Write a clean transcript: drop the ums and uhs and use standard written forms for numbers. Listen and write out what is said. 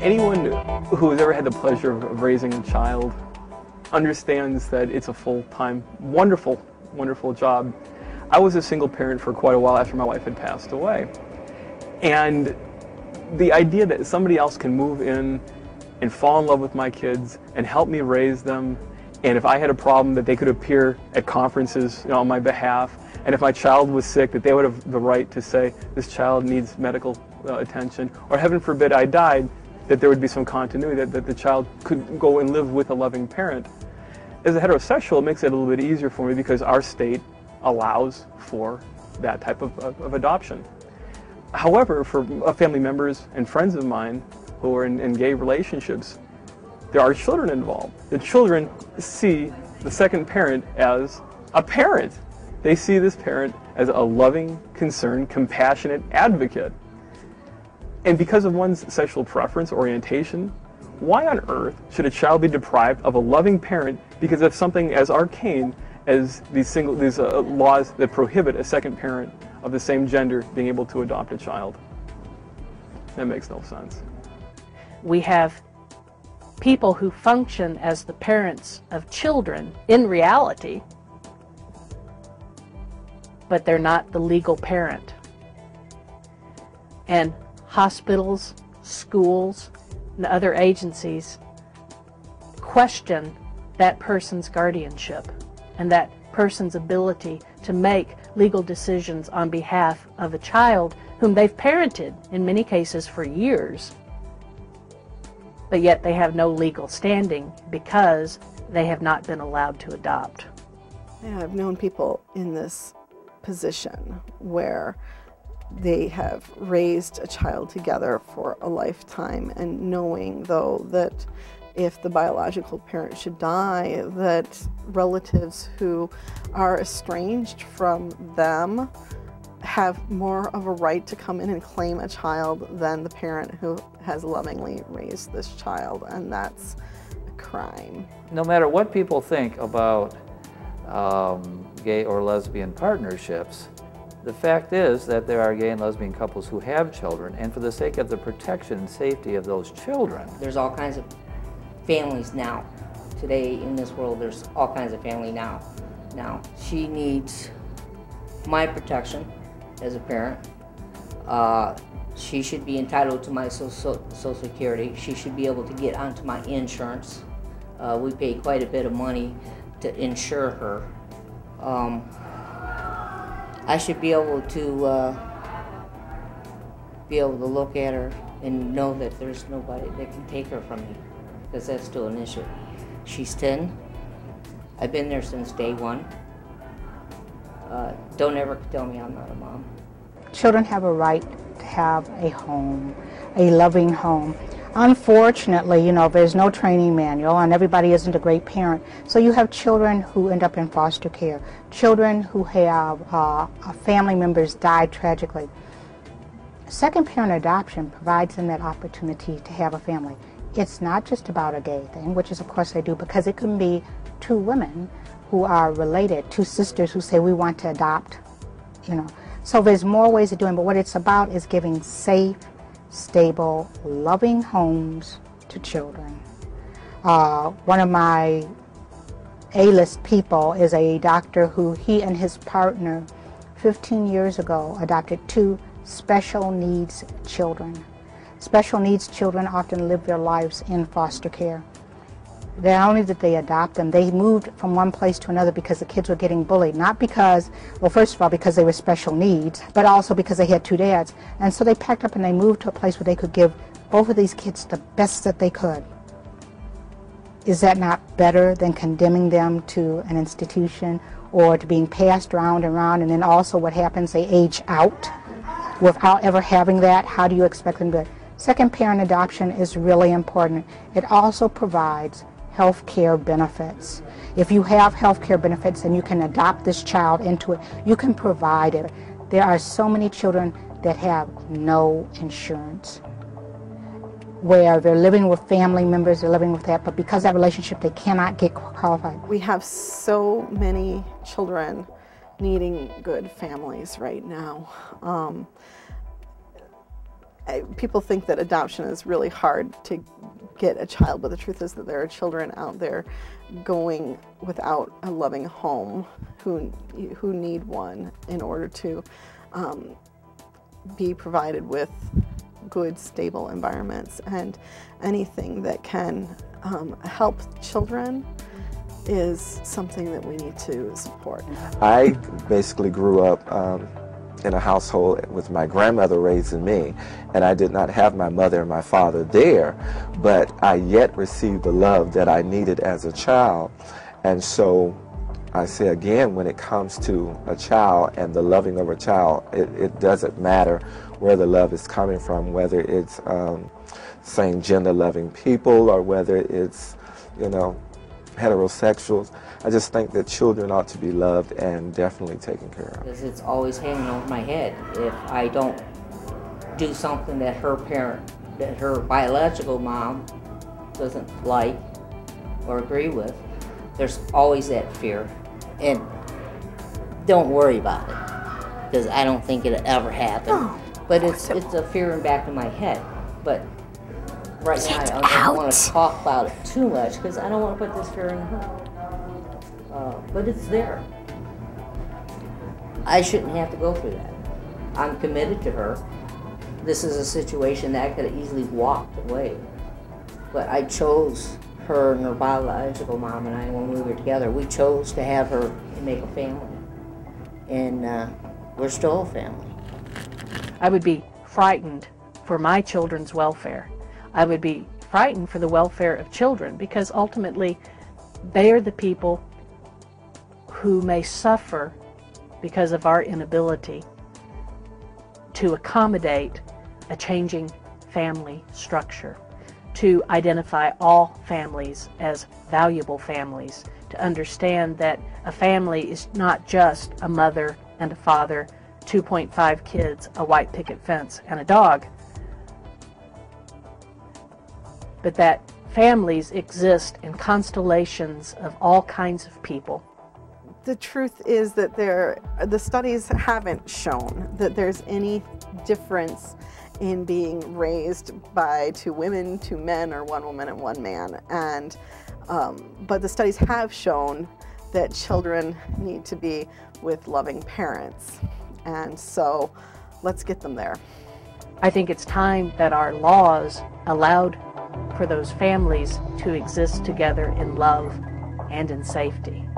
Anyone who has ever had the pleasure of raising a child understands that it's a full-time, wonderful, wonderful job. I was a single parent for quite a while after my wife had passed away. And the idea that somebody else can move in and fall in love with my kids and help me raise them, and if I had a problem that they could appear at conferences, on my behalf, and if my child was sick, that they would have the right to say, this child needs medical attention, or heaven forbid I died, that there would be some continuity, that the child could go and live with a loving parent. As a heterosexual, it makes it a little bit easier for me because our state allows for that type of adoption. However, for family members and friends of mine who are in gay relationships, there are children involved. The children see the second parent as a parent. They see this parent as a loving, concerned, compassionate advocate. And because of one's sexual preference, orientation, why on earth should a child be deprived of a loving parent because of something as arcane as these laws that prohibit a second parent of the same gender being able to adopt a child? That makes no sense. We have people who function as the parents of children in reality, but they're not the legal parent. And hospitals, schools, and other agencies question that person's guardianship and that person's ability to make legal decisions on behalf of a child whom they've parented, in many cases for years, but yet they have no legal standing because they have not been allowed to adopt. Yeah, I've known people in this position where they have raised a child together for a lifetime, and knowing though that if the biological parent should die, that relatives who are estranged from them have more of a right to come in and claim a child than the parent who has lovingly raised this child, and that's a crime. No matter what people think about gay or lesbian partnerships, the fact is that there are gay and lesbian couples who have children, and for the sake of the protection and safety of those children. There's all kinds of families now. Today in this world, there's all kinds of family now. Now, she needs my protection as a parent. She should be entitled to my Social Security. She should be able to get onto my insurance. We pay quite a bit of money to insure her. I should be able to look at her and know that there's nobody that can take her from me, because that's still an issue. She's 10. I've been there since day one. Don't ever tell me I'm not a mom. Children have a right to have a home, a loving home. Unfortunately, there's no training manual and everybody isn't a great parent. So you have children who end up in foster care, children who have family members die tragically. Second parent adoption provides them that opportunity to have a family. It's not just about a gay thing, which is of course they do, because it can be two women who are related, two sisters who say we want to adopt, So there's more ways of doing it, but what it's about is giving safe, stable, loving homes to children. One of my A-list people is a doctor who he and his partner 15 years ago adopted 2 special needs children. Special needs children often live their lives in foster care. Not only did they adopt them, they moved from one place to another because the kids were getting bullied. Not because, well, first of all, because they were special needs, but also because they had 2 dads. And so they packed up and they moved to a place where they could give both of these kids the best that they could. Is that not better than condemning them to an institution or to being passed round and round, and then also what happens, they age out without ever having that? How do you expect them to? Second parent adoption is really important. It also provides health care benefits. If you have health care benefits and you can adopt this child into it, you can provide it. There are so many children that have no insurance, where they're living with family members, they're living with that, but because of that relationship, they cannot get qualified. We have so many children needing good families right now. people think that adoption is really hard to get a child, but the truth is that there are children out there going without a loving home who need one in order to be provided with good, stable environments. And anything that can help children is something that we need to support. I basically grew up in a household with my grandmother raising me, and I did not have my mother and my father there, but I yet received the love that I needed as a child. And so I say again, when it comes to a child and the loving of a child, it doesn't matter where the love is coming from, whether it's same gender loving people or whether it's, you know, heterosexuals. I just think that children ought to be loved and definitely taken care of. Because it's always hanging over my head. If I don't do something that her parent, that her biological mom doesn't like or agree with, there's always that fear. And don't worry about it, because I don't think it'll ever happen. Oh, but it's a fear in the back of my head. But right now I don't want to talk about it too much because I don't want to put this fear in her. But it's there. I shouldn't have to go through that. I'm committed to her. This is a situation that I could have easily walked away. But I chose her and her biological mom and I, when we were together, we chose to have her and make a family. And we're still a family. I would be frightened for my children's welfare. I would be frightened for the welfare of children, because ultimately they are the people who may suffer because of our inability to accommodate a changing family structure, to identify all families as valuable families, to understand that a family is not just a mother and a father, 2.5 kids, a white picket fence, and a dog, but that families exist in constellations of all kinds of people. The truth is that the studies haven't shown that there's any difference in being raised by 2 women, 2 men, or 1 woman and 1 man. And but the studies have shown that children need to be with loving parents. And so let's get them there. I think it's time that our laws allowed for those families to exist together in love and in safety.